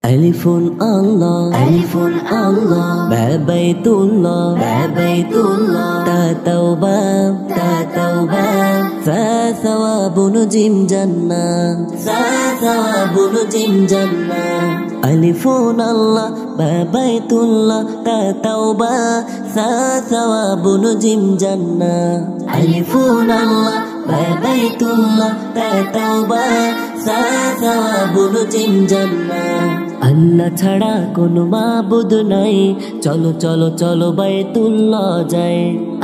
Alifun Allah, Alifun Allah, Ba Baitullah, Ba Baitullah, Ta Tawbah, Ta Tawbah, Sa Thawabun Jim Jannah, Sa Thawabun Jim Jannah. Alifun Allah, Ba Baitullah, Ta Tawbah, Sa Thawabun Jim Jannah. Alifun Allah, Ba Baitullah, Ta Tawbah, Sa Thawabun Jim Jannah. আল্লাহ ছাড়া কোনো মাবুদ নাই, চলো চলো চলো বাইতুল্লাহ যাই।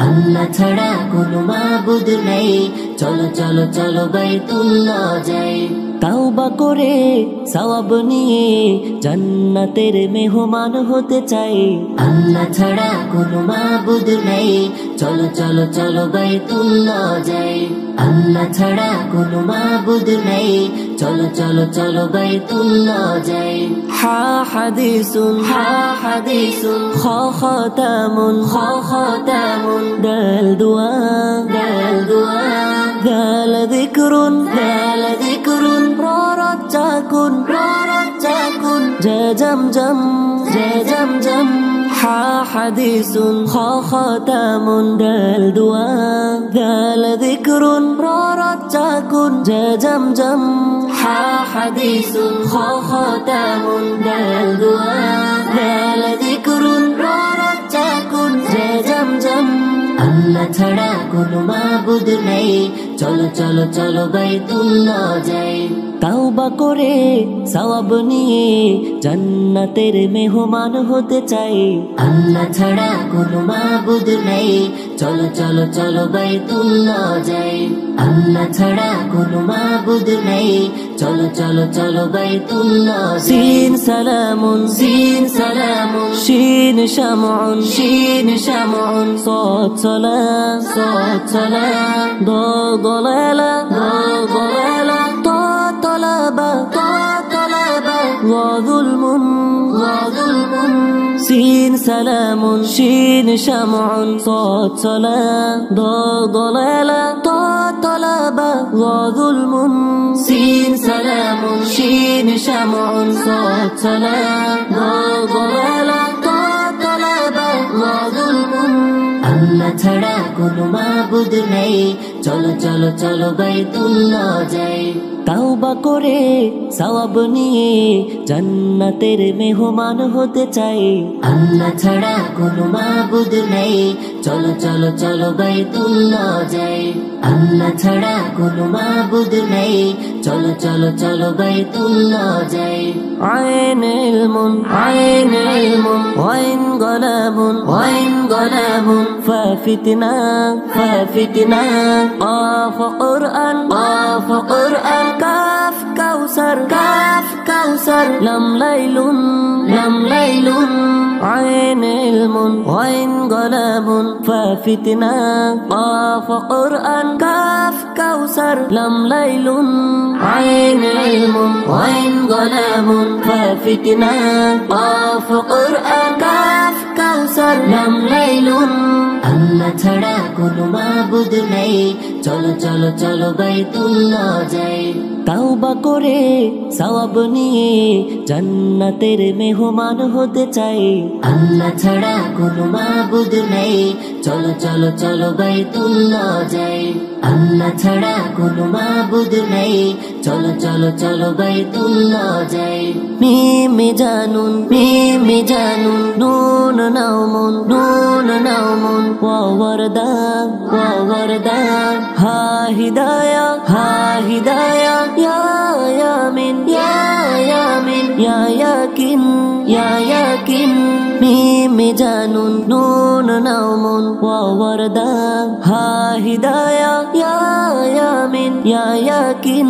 আল্লাহ ছাড়া কোনো মাবুদ নাই, চলো চলো চলো বাইতুল্লাহ যাই। তাওবা করে সওয়াব নিয়ে জান্নাতের মেহমান হতে চাই। আল্লাহ ছাড়া কোনো মাবুদ নাই, চলো চলো চলো বাইতুল্লাহ যাই। আল্লাহ ছাড়া কোনো মাবুদ নাই, চলো চলো চলো বাইতুল্লাহ যাই। হা হাদিসুন, হা হাদিসুন, খ খাতামুন, খ খাতামুন, দাল দুআ, দাল দুআ, দাল যিকরুন, দাল যিকরুন, রা রাজ্জাকুন, রা রাজ্জাকুন, জা জামজাম, জা জামজাম। হা হাদিসুন, খ খাতামুন, দাল দুআ, দাল যিকরুন, রা রাজ্জাকুন, জা জামজাম। হা হাদিসুন, খ খাতামুন, দাল দুআ, দাল যিকরুন, রা রাজ্জাকুন, জা জামজাম। আল্লাহ ছাড়া কোনো মাবুদ নাই, চলো চলো চলো বাইতুল্লাহ যাই। তাওবা করে সওয়াব নিয়ে জান্নাতের মেহমান হতে চাই। আল্লাহ ছাড়া কোনো মাবুদ নাই, চলো চলো চলো বাইতুল্লাহ যাই। আল্লাহ ছাড়া কোনো মাবুদ নাই, চলো চলো চলো বাইতুল্লাহ। সিন সালামুন, সিন সালামুন, শিন শামউন, শিন শামউন, সাদ সালাম, সাদ সালাম, দাল দালালা, দাল দালালা, তা তালাবা, তা তালাবা, ওয়া যুলমুন, ওয়া যুলমুন। সিন সালামুন, শিন শামউন, সাদ সালাম, দাল দালালা, তা তালাবা, ওয়া যুলমুন। সিন সালামুন, শিন শামউন, সাদ সালাম, দাল দালালা, তা তালাবা, ওয়া যুলমুন। আল্লাহ ছাড়া কোনো মাবুদ নাই, চলো চলো চলো বাইতুল্লাহ যাই। তাওবা করে সওয়াব নিয়ে জান্নাতের মেহমান হতে চাই। আল্লাহ ছাড়া কোনো মাবুদ নাই, চলো চলো চলো বাইতুল্লাহ যাই। আল্লাহ ছাড়া কোনো মাবুদ নাই, চলো চলো চলো বাইতুল্লাহ যাই। আইন ইলমুন, আইন ইলমুন, ওয়াইন গলামুন, ওয়াইন গলামুন, ফাফিতনা, ফাফিতনা, আফ কুরআন, আফ কুরআন, কাফ কাউসার, কাফ কাউসার, লাম লাইলুন, লাম লাইলুন। আইন ইলমুন, ওয়াইন গলামুন, ফাফিতনা, আফ কুরআন, কাফ কাউসার, লাম লাইলুন। আইন ইলমুন, ওয়াইন গলামুন, ফাফিতনা, আফ কুরআন, কাফ কাউসার, লাম লাইলুন। আল্লাহ ছাড়া কোনো মাবুদ নাই, চলো চলো চলো বাইতুল্লাহ যাই। তাওবা করে সওয়াব নিয়ে জান্নাতের মেহমান হতে চাই। আল্লাহ ছাড়া কোনো মাবুদ নাই, চলো চলো চলো বাইতুল্লাহ যাই। আল্লাহ ছাড়া কোনো মাবুদ নাই, চলো চলো চলো বাইতুল্লাহ যাই। মিমে জানুন, মিমে জানুন, নুন নাউমুন, নুন নাউমুন, ওয়া ওয়ারদা, ওয়া ওয়ারদা, হা হিদায়া, হা হিদায়া, ইয়া ইয়ামিন, ইয়া ইয়ামিন, ইয়া ইয়াকিন, ইয়া ইয়াকিন। মিমে জানুন, নুন নাউমুন, ওয়া ওয়ারদা, হা হিদায়া, ইয়া ইয়ামিন, ইয়া ইয়াকিন।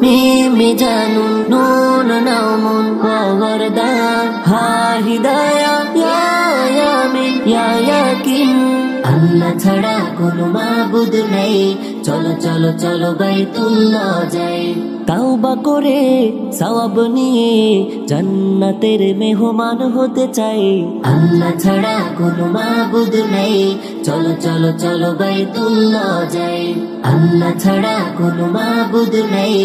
মিমে জানুন, নুন নাউমুন, ওয়া ওয়ারদা, হা হিদায়া, ইয়া ইয়ামিন, ইয়া ইয়াকিন। আল্লাহ ছাড়া কোনো মাবুদ নাই, চলো চলো চলো বাইতুল্লাহ যাই। তাওবা করে সওয়াব নিয়ে জান্নাতের মেহমান হতে চাই। আল্লাহ ছাড়া কোনো মাবুদ নাই, চলো চলো চলো বাইতুল্লাহ যাই আল্লাহ ছাড়া কোনো মাবুদ নেই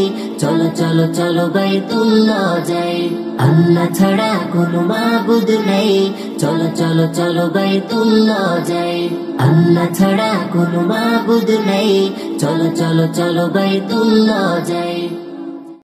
চলো চলো চলো বাইতুল্লাহ যাই আল্লাহ ছাড়া কোনো মাবুদ নেই চলো চলো চলো বাইতুল্লাহ যাই আল্লাহ ছাড়া কোনো মাবুদ নেই চলো চলো চলো বাইতুল্লাহ যাই